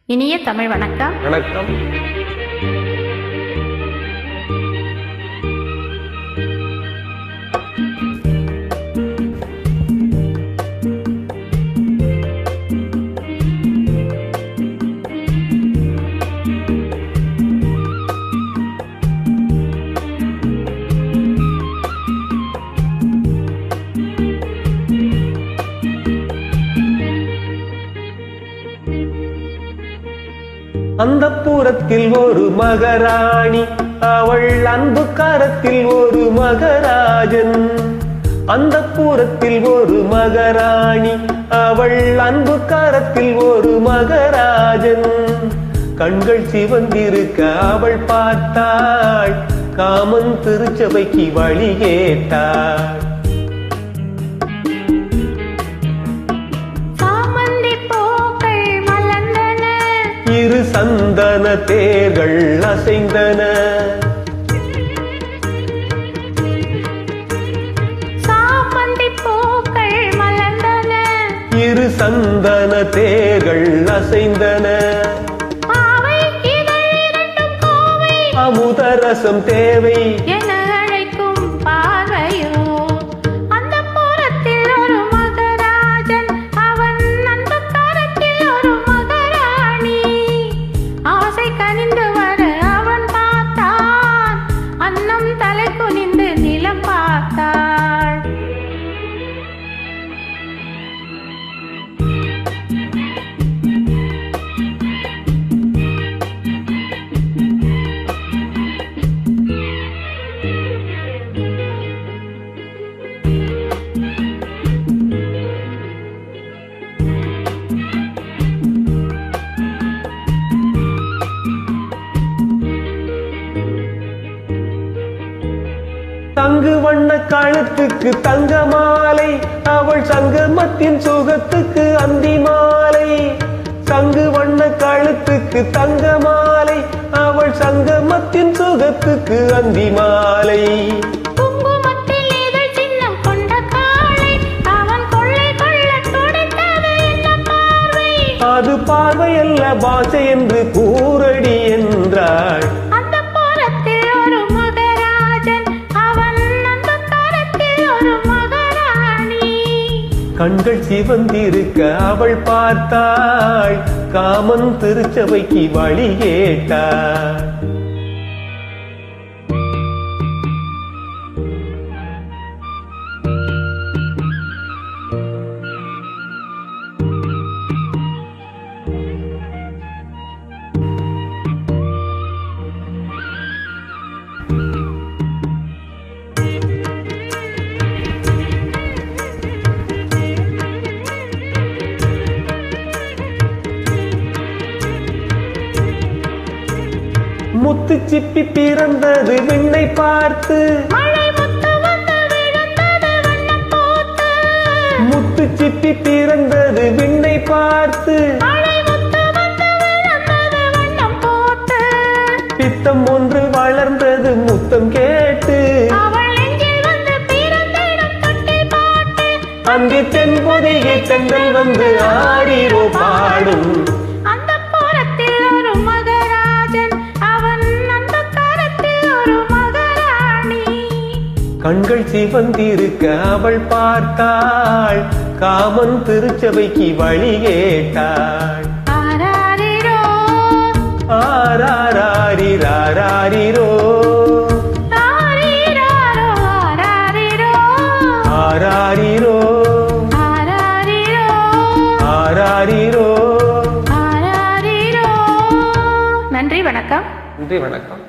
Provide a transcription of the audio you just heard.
இனிய தமிழ் வணக்கம். வணக்கம். அந்தப்புரத்தில் ஒரு மகாராணி, அவள் அன்பு கரத்தில் ஒரு மகராஜன். அந்தப்புரத்தில் ஒரு மகாராணி, அவள் அன்பு கரத்தில் ஒரு மகராஜன். கண்கள் சிவந்திருக்க அவள் பார்த்தாள், காமன் திருச்சபைக்கு வழி கேட்டாள். இரு சந்தன தேர்கள் அசைந்தன, சாமந்தி பூக்கள் மலர்ந்தன. இரு சந்தன தேர்கள் அசைந்தன, அமுதரசம் தேவை என அழைக்கும் பார்வையோ. அந்த புறத்தில் ஒரு மகராஜன், அவன் அந்த கரத்தில் ஒரு மகராணி. ஆசை கனிந்து வர அவன் பார்த்தான், அன்னம் தலை குனிந்து நிலம் பார்த்தாள். தங்கு வண்ண கழுத்துக்கு தங்க மாலை, அவள் சங்கமத்தின் சுகத்துக்கு அந்தி மாலை. தங்கு வண்ண கழுத்துக்கு தங்க மாலை, அவள் சங்கமத்தின் சுகத்துக்கு அந்தி மாலை. அது பார்வை அல்ல பாஷை என்று கூறடி என்றாள். கண்கள் சிவந்திருக்க அவள் பார்த்தாள், காமன் திருச்சபைக்கு வழி கேட்டாள். முத்து சிப்பி பிறந்தது விண்ணை பார்த்து, முத்து சிப்பி பிறந்தது விண்ணை பார்த்து. பித்தம் ஒன்று வளர்ந்தது முத்தம் கேட்டு, அங்கே தென்பொதிகை தென்றல் வந்து ஆடிரோ பாடும். கண்கள் சிவந்திருக்க அவள் பார்த்தாள், காமன் திருச்சபைக்கு வழி கேட்டாள். ஆராரிரோ ஆராரிராரிரோ, ஆராரிரோ ஆராரிரோ. நன்றி, வணக்கம். நன்றி, வணக்கம்.